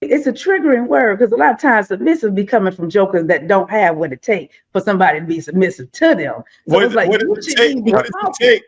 It's a triggering word because a lot of times submissive be coming from jokers that don't have what it takes for somebody to be submissive to them. So it's like, what does it take?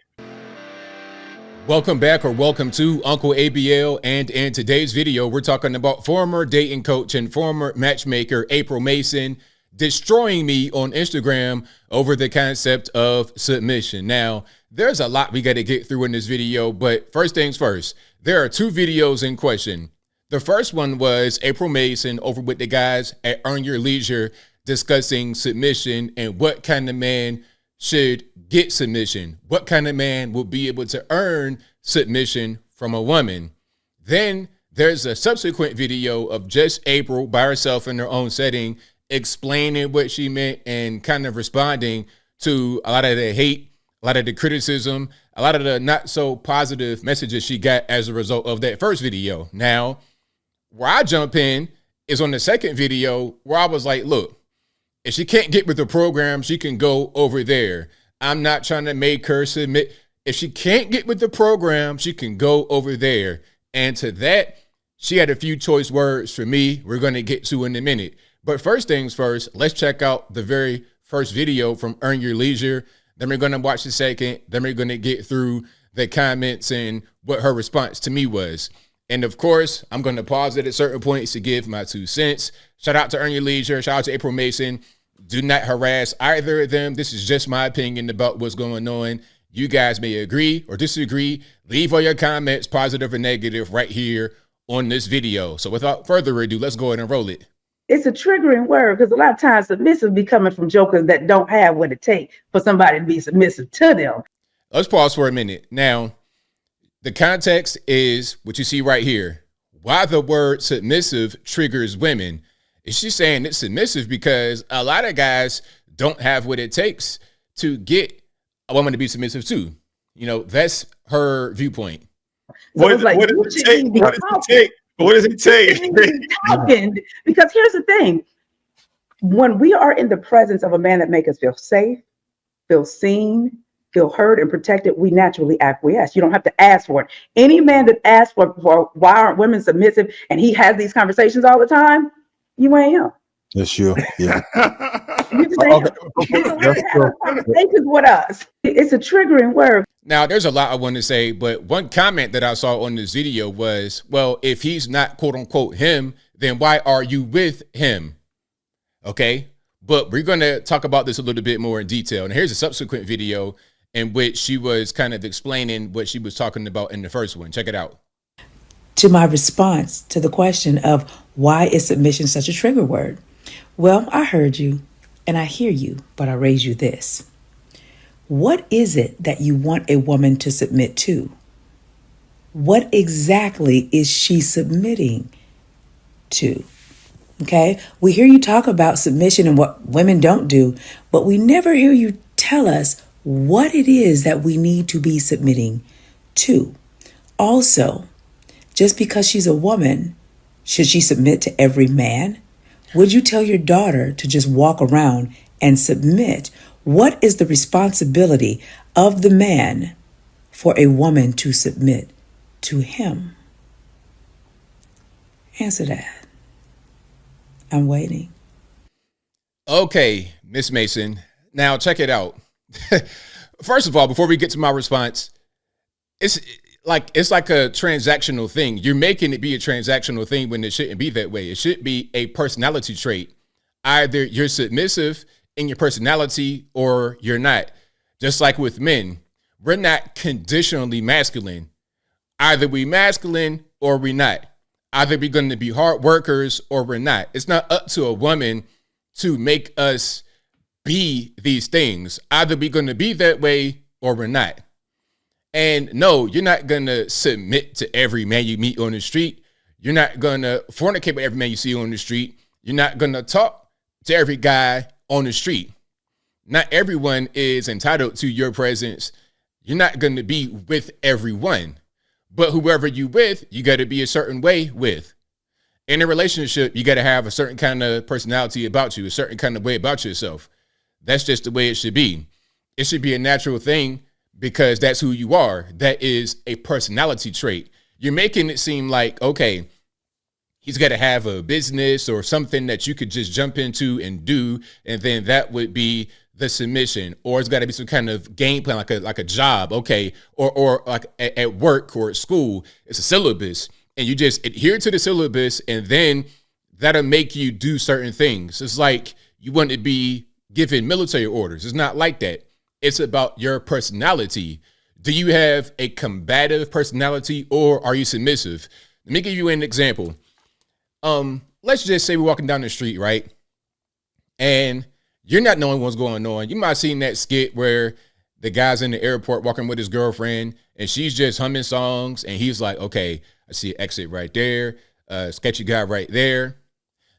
Welcome back, or welcome to Uncle ABL, and in today's video, we're talking about former dating coach and former matchmaker April Mason destroying me on Instagram over the concept of submission. Now, there's a lot we got to get through in this video, but first things first, there are two videos in question. The first one was April Mason over with the guys at Earn Your Leisure discussing submission and what kind of man should get submission. What kind of man will be able to earn submission from a woman? Then there's a subsequent video of just April by herself in her own setting explaining what she meant and kind of responding to a lot of the hate, a lot of the criticism, a lot of the not so positive messages she got as a result of that first video. Now, where I jump in is on the second video where I was like, look, if she can't get with the program, she can go over there. I'm not trying to make her submit. If she can't get with the program, she can go over there. And to that, she had a few choice words for me we're going to get to in a minute. But first things first, let's check out the very first video from Earn Your Leisure. Then we're going to watch the second. Then we're going to get through the comments and what her response to me was. And of course, I'm going to pause it at certain points to give my 2 cents. Shout out to Earn Your Leisure. Shout out to April Mason. Do not harass either of them. This is just my opinion about what's going on. You guys may agree or disagree. Leave all your comments, positive or negative, right here on this video. So without further ado, let's go ahead and roll it. It's a triggering word because a lot of times submissive be coming from jokers that don't have what it takes for somebody to be submissive to them. Let's pause for a minute. Now, the context is what you see right here. Why the word submissive triggers women. Is she saying it's submissive because a lot of guys don't have what it takes to get a woman to be submissive to? You know, that's her viewpoint. So what does it take? What does it take? Because here's the thing. When we are in the presence of a man that makes us feel safe, feel seen, feel heard and protected, we naturally acquiesce. You don't have to ask for it. Any man that asks for why aren't women submissive and he has these conversations all the time, you ain't him. That's you. Yeah. You just ain't have conversations with us. It's a triggering word. Now, there's a lot I want to say, but one comment that I saw on this video was, well, if he's not quote unquote him, then why are you with him? Okay. But we're going to talk about this a little bit more in detail. And here's a subsequent video in which she was kind of explaining what she was talking about in the first one. Check it out. To my response to the question of why is submission such a trigger word? Well, I heard you and I hear you, but I raise you this. What is it that you want a woman to submit to? What exactly is she submitting to? Okay, we hear you talk about submission and what women don't do, but we never hear you tell us what it is that we need to be submitting to. Also, just because she's a woman, should she submit to every man? Would you tell your daughter to just walk around and submit? What is the responsibility of the man for a woman to submit to him? Answer that. I'm waiting. Okay, Miss Mason. Now check it out. First of all, before we get to my response, it's like a transactional thing. You're making it be a transactional thing when it shouldn't be that way. It should be a personality trait. Either you're submissive in your personality or you're not. Just like with men, we're not conditionally masculine. Either we masculine or we're not. Either we're going to be hard workers or we're not. It's not up to a woman to make us be these things. Either we're going to be that way or we're not. And no, you're not going to submit to every man you meet on the street. You're not going to fornicate with every man you see on the street. You're not going to talk to every guy on the street. Not everyone is entitled to your presence. You're not going to be with everyone. But whoever you with, you got to be a certain way with. In a relationship, you got to have a certain kind of personality about you, a certain kind of way about yourself. That's just the way it should be. It should be a natural thing because that's who you are. That is a personality trait. You're making it seem like, okay, he's got to have a business or something that you could just jump into and do, and then that would be the submission. Or it's got to be some kind of game plan, like a job, okay, or like at work or at school, it's a syllabus, and you just adhere to the syllabus, and then that'll make you do certain things. It's like you want to be given military orders. It's not like that. It's about your personality. Do you have a combative personality, or are you submissive? Let me give you an example. Let's just say we're walking down the street, right? And you're not knowing what's going on. You might have seen that skit where the guy's in the airport walking with his girlfriend, and she's just humming songs, and he's like, okay, I see an exit right there, sketchy guy right there.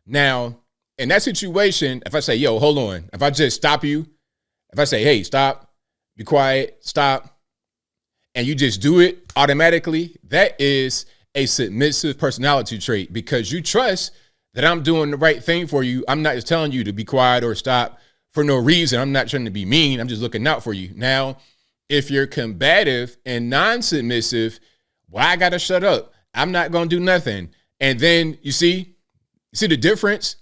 Now, in that situation, if I say, yo, hold on, if I just stop you, if I say, hey, stop, be quiet, stop, and you just do it automatically, that is a submissive personality trait, because you trust that I'm doing the right thing for you. I'm not just telling you to be quiet or stop for no reason. I'm not trying to be mean. I'm just looking out for you. Now, if you're combative and non-submissive, why I gotta shut up? I'm not gonna do nothing. And then you see the difference?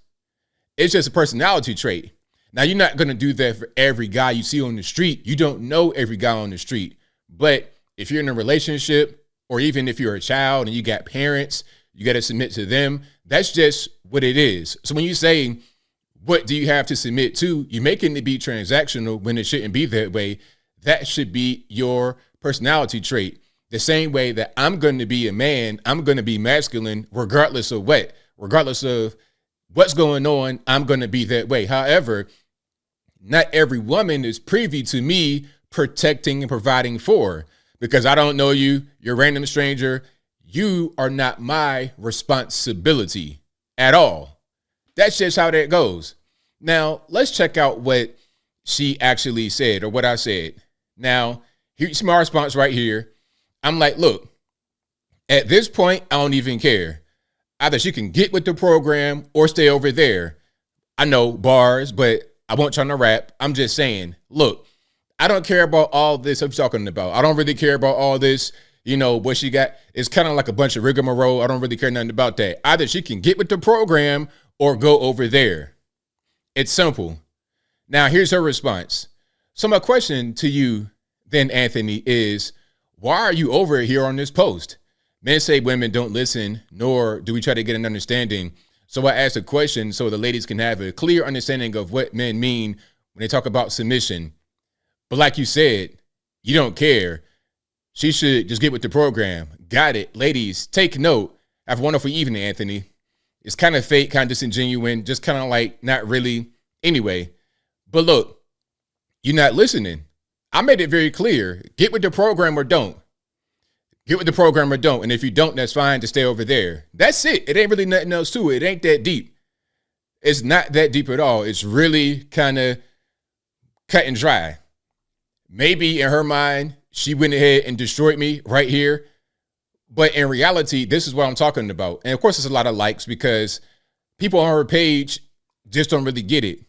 It's just a personality trait. Now, you're not gonna do that for every guy you see on the street. You don't know every guy on the street. But if you're in a relationship, or even if you're a child and you got parents, you got to submit to them. That's just what it is. So when you say, what do you have to submit to? You're making it be transactional when it shouldn't be that way. That should be your personality trait. The same way that I'm going to be a man, I'm going to be masculine, regardless of what, regardless of what's going on, I'm going to be that way. However, not every woman is privy to me protecting and providing for her, because I don't know you, you're a random stranger. You are not my responsibility at all. That's just how that goes. Now, let's check out what she actually said, or what I said. Now, here's my response right here. I'm like, look, at this point, I don't even care. Either she can get with the program or stay over there. I know bars, but I won't try to rap. I'm just saying, look, I don't care about all this I'm talking about. I don't really care about all this, what she got. It's kind of like a bunch of rigmarole. I don't really care nothing about that. Either she can get with the program or go over there. It's simple. Now, here's her response. So my question to you then, Anthony, is why are you over here on this post? Men say women don't listen, nor do we try to get an understanding. So I asked a question so the ladies can have a clear understanding of what men mean when they talk about submission. But like you said, you don't care. She should just get with the program. Got it. Ladies, take note. Have a wonderful evening, Anthony. It's kind of fake, kind of disingenuous, just kind of like not really. Anyway, but look, you're not listening. I made it very clear. Get with the program or don't. Get with the program or don't. And if you don't, that's fine to stay over there. That's it. It ain't really nothing else to it. It ain't that deep. It's not that deep at all. It's really kind of cut and dry. Maybe in her mind, she went ahead and destroyed me right here. But in reality, this is what I'm talking about. And of course, there's a lot of likes because people on her page just don't really get it.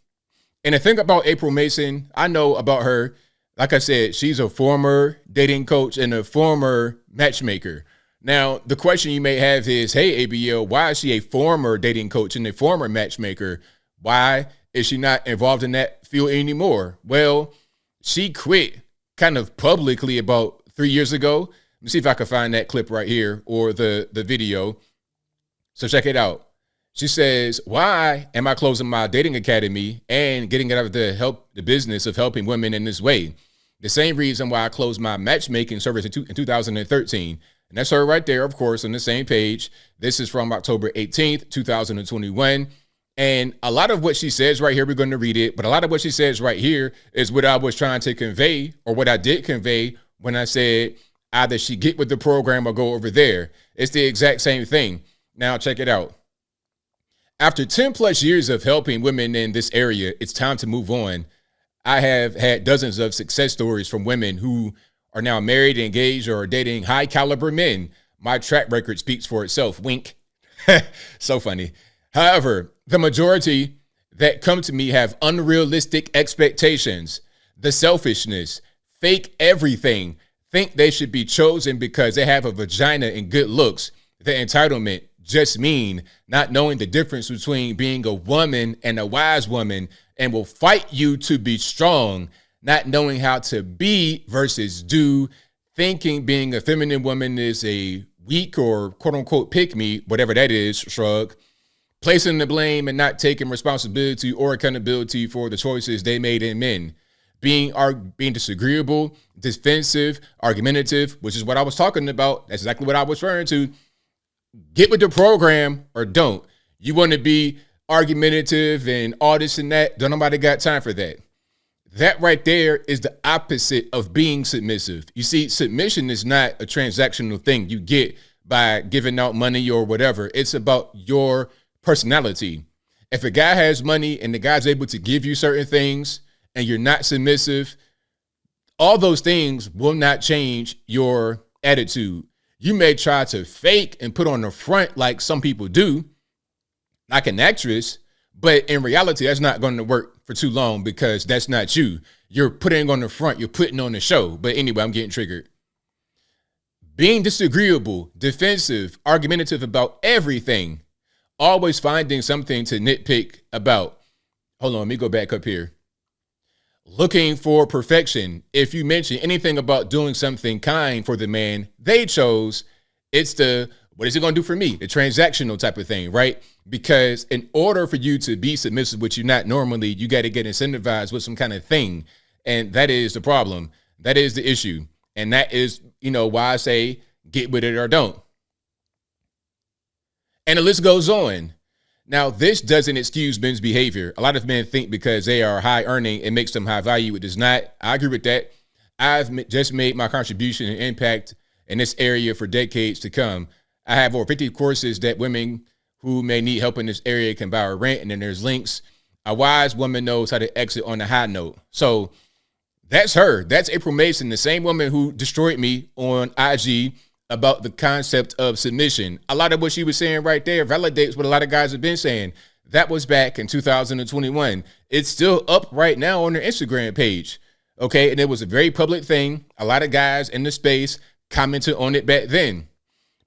And the thing about April Mason, I know about her. Like I said, she's a former dating coach and a former matchmaker. Now, the question you may have is, hey, ABL, why is she a former dating coach and a former matchmaker? Why is she not involved in that field anymore? Well, she quit kind of publicly about 3 years ago. Let me see if I can find that clip right here or the video. So check it out. She says, why am I closing my dating academy and getting out of the business of helping women in this way? The same reason why I closed my matchmaking service in 2013. And that's her right there, of course, on the same page. This is from October 18th, 2021. And a lot of what she says right here, we're going to read it, but a lot of what she says right here is what I was trying to convey, or what I did convey when I said either she get with the program or go over there. It's the exact same thing. Now check it out. After 10 plus years of helping women in this area, it's time to move on. I have had dozens of success stories from women who are now married, engaged, or are dating high caliber men. My track record speaks for itself. Wink. So funny. However, the majority that come to me have unrealistic expectations, the selfishness, fake everything, think they should be chosen because they have a vagina and good looks, the entitlement, just mean, not knowing the difference between being a woman and a wise woman, and will fight you to be strong, not knowing how to be versus do, thinking being a feminine woman is a weak or quote unquote pick me, whatever that is, shrug, placing the blame and not taking responsibility or accountability for the choices they made in men, being disagreeable, defensive, argumentative, which is what I was talking about. That's exactly what I was referring to. Get with the program or don't. You want to be argumentative and all this and that. Don't nobody got time for that. That right there is the opposite of being submissive. You see, submission is not a transactional thing you get by giving out money or whatever. It's about your personality. If a guy has money and the guy's able to give you certain things and you're not submissive, all those things will not change your attitude. You may try to fake and put on the front like some people do, like an actress, but in reality, that's not going to work for too long because that's not you. You're putting on the front, you're putting on the show. But anyway, I'm getting triggered. Being disagreeable, defensive, argumentative about everything, always finding something to nitpick about. Hold on, let me go back up here. Looking for perfection. If you mention anything about doing something kind for the man they chose, it's the, what is it going to do for me? The transactional type of thing, right? Because in order for you to be submissive, which you're not normally, you got to get incentivized with some kind of thing. And that is the problem. That is the issue. And that is, why I say get with it or don't. And the list goes on. Now, this doesn't excuse men's behavior. A lot of men think because they are high earning, it makes them high value. It does not. I agree with that. I've just made my contribution and impact in this area for decades to come. I have over 50 courses that women who may need help in this area can buy or rent, and then there's links. A wise woman knows how to exit on a high note. So that's her. That's April Mason, the same woman who destroyed me on IG about the concept of submission. A lot of what she was saying right there validates what a lot of guys have been saying. That was back in 2021. It's still up right now on their Instagram page. Okay, and it was a very public thing. A lot of guys in the space commented on it back then.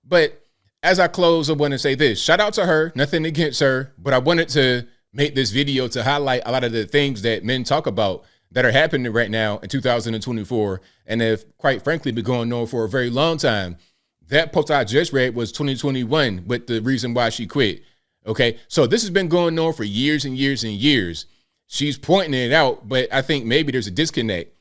But as I close, I want to say this. Shout out to her. Nothing against her. But I wanted to make this video to highlight a lot of the things that men talk about that are happening right now in 2024 and have, quite frankly, been going on for a very long time. That post I just read was 2021 with the reason why she quit. Okay, so this has been going on for years and years and years. She's pointing it out, but I think maybe there's a disconnect.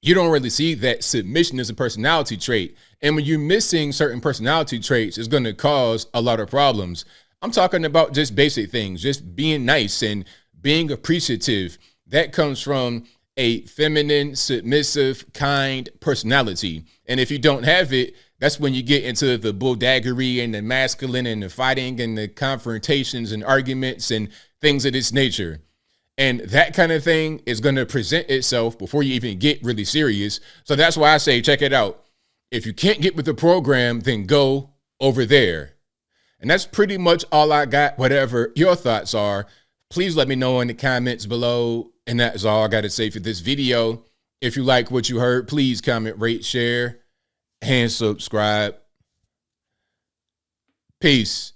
You don't really see that submission is a personality trait. And when you're missing certain personality traits, it's going to cause a lot of problems. I'm talking about just basic things, just being nice and being appreciative. That comes from a feminine, submissive, kind personality. And if you don't have it, that's when you get into the bulldaggery and the masculine and the fighting and the confrontations and arguments and things of this nature. And that kind of thing is going to present itself before you even get really serious. So that's why I say, check it out. If you can't get with the program, then go over there. And that's pretty much all I got. Whatever your thoughts are, please let me know in the comments below. And that's all I got to say for this video. If you like what you heard, please comment, rate, share, and subscribe. Peace.